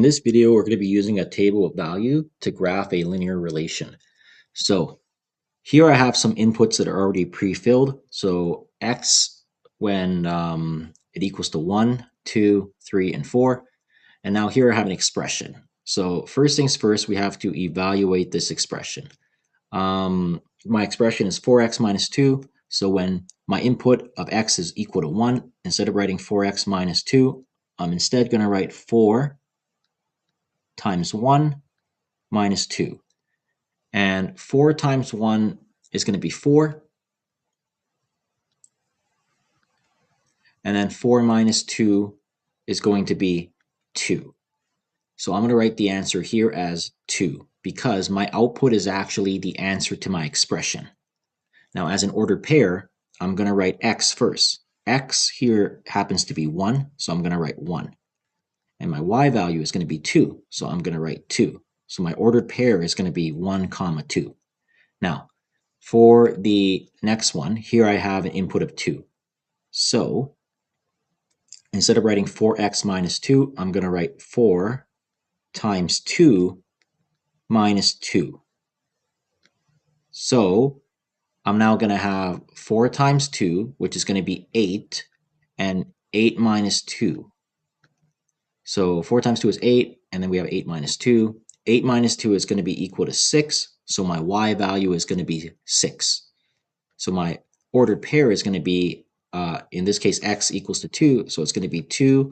In this video, we're going to be using a table of value to graph a linear relation. So here I have some inputs that are already pre-filled. So x when it equals to 1, 2, 3, and 4. And now here I have an expression. So first things first, we have to evaluate this expression. My expression is 4x minus 2. So when my input of x is equal to 1, instead of writing 4x minus 2, I'm instead going to write 4 times 1 minus 2. And 4 times 1 is going to be 4. And then 4 minus 2 is going to be 2. So I'm going to write the answer here as 2 because my output is actually the answer to my expression. Now, as an ordered pair, I'm going to write x first. X here happens to be 1, so I'm going to write 1. And my y value is going to be 2, so I'm going to write 2. So my ordered pair is going to be 1, 2. Now, for the next one, here I have an input of 2. So instead of writing 4x minus 2, I'm going to write 4 times 2 minus 2. So I'm now going to have 4 times 2, which is going to be 8, and 8 minus 2. So 4 times 2 is 8, and then we have 8 minus 2. 8 minus 2 is going to be equal to 6, so my y value is going to be 6. So my ordered pair is going to be, in this case, x equals to 2, so it's going to be 2,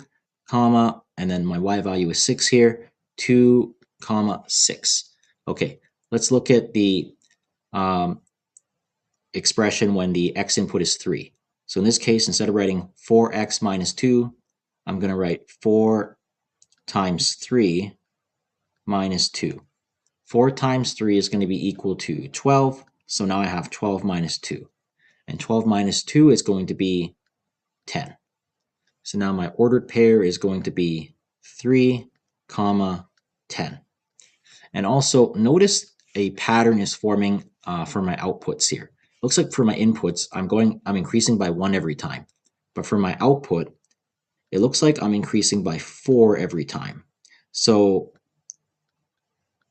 comma, and then my y value is 6 here, 2, comma, 6. Okay, let's look at the expression when the x input is 3. So in this case, instead of writing 4x minus 2, I'm going to write 4 times 3 minus 2. 4 times 3 is going to be equal to 12, so now I have 12 minus 2. And 12 minus 2 is going to be 10. So now my ordered pair is going to be 3, comma, 10. And also notice a pattern is forming for my outputs here. Looks like for my inputs, I'm increasing by 1 every time. But for my output, it looks like I'm increasing by 4 every time. So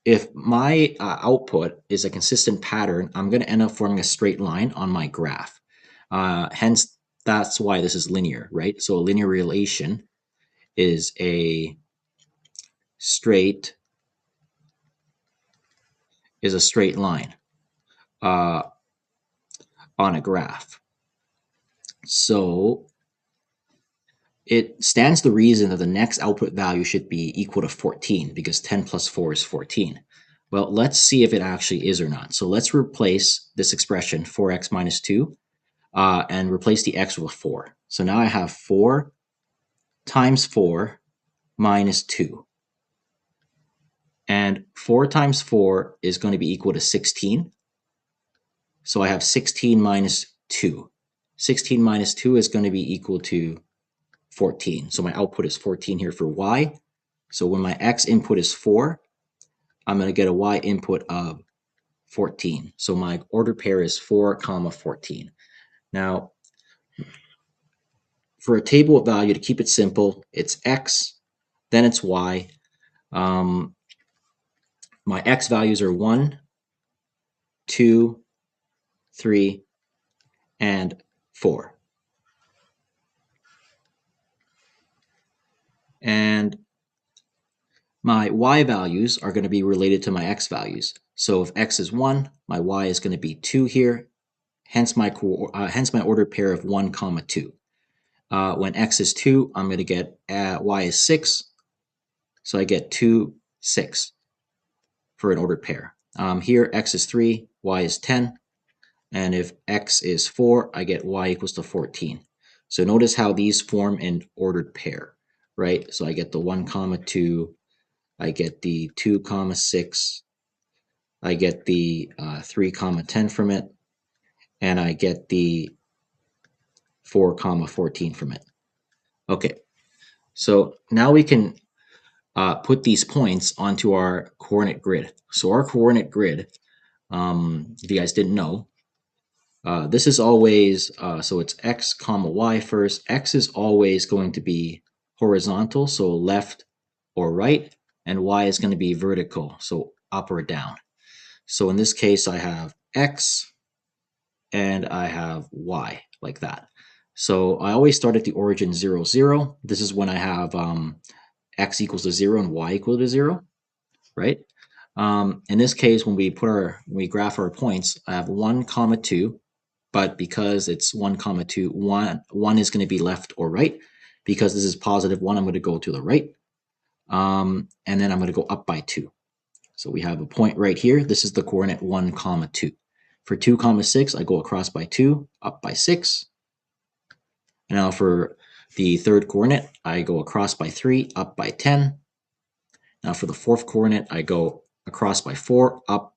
if my output is a consistent pattern, I'm going to end up forming a straight line on my graph. Hence, that's why this is linear, right? So a linear relation is a straight line on a graph. So it stands to reason that the next output value should be equal to 14 because 10 plus 4 is 14. Well, let's see if it actually is or not. So let's replace this expression, 4x minus 2, and replace the x with 4. So now I have 4 times 4 minus 2. And 4 times 4 is going to be equal to 16. So I have 16 minus 2. 16 minus 2 is going to be equal to 14. So my output is 14 here for y. So when my x input is 4, I'm going to get a y input of 14. So my ordered pair is 4, comma, 14. Now, for a table of value, to keep it simple, it's x, then it's y. My x values are 1, 2, 3, and 4. And my y values are going to be related to my x values. So if x is 1, my y is going to be 2 here, hence my ordered pair of 1, comma, 2. When x is 2, I'm going to get y is 6, so I get 2, 6 for an ordered pair. Here, x is 3, y is 10, and if x is 4, I get y equals to 14. So notice how these form an ordered pair, right? So I get the 1, comma, 2, I get the 2, comma, 6, I get the 3, comma, 10 from it, and I get the 4, comma, 14 from it. Okay, so now we can put these points onto our coordinate grid. So our coordinate grid, if you guys didn't know, this is always, so it's x, comma, y first. X is always going to be horizontal, so left or right. and y is going to be vertical, so up or down. So in this case, I have x and I have y, like that. So I always start at the origin 0, 0. This is when I have x equals to 0 and y equal to 0, right? In this case, when we graph our points, I have 1, comma 2, but because it's 1, comma 2, 1 is going to be left or right. Because this is positive 1, I'm going to go to the right. And then I'm going to go up by 2. So we have a point right here. This is the coordinate 1, comma 2. For 2, comma 6, I go across by 2, up by 6. And now for the third coordinate, I go across by 3, up by 10. Now for the fourth coordinate, I go across by 4, up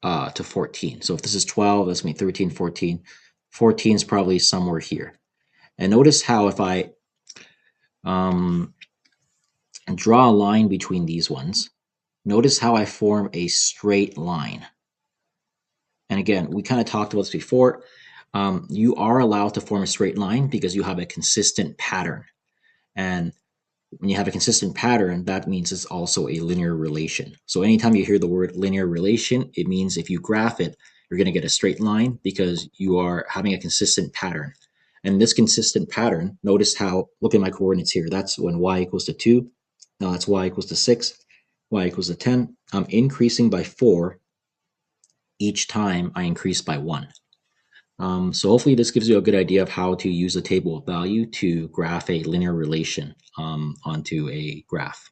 to 14. So if this is 12, that's going to be 13, 14. 14 is probably somewhere here. And notice how if I draw a line between these ones, notice how I form a straight line. And again, we kind of talked about this before. You are allowed to form a straight line because you have a consistent pattern. And when you have a consistent pattern, that means it's also a linear relation. So anytime you hear the word linear relation, it means if you graph it, you're going to get a straight line because you are having a consistent pattern. And this consistent pattern, notice how, look at my coordinates here. That's when y equals to 2. Now that's y equals to 6, y equals to 10. I'm increasing by 4 each time I increase by 1. So hopefully this gives you a good idea of how to use a table of value to graph a linear relation onto a graph.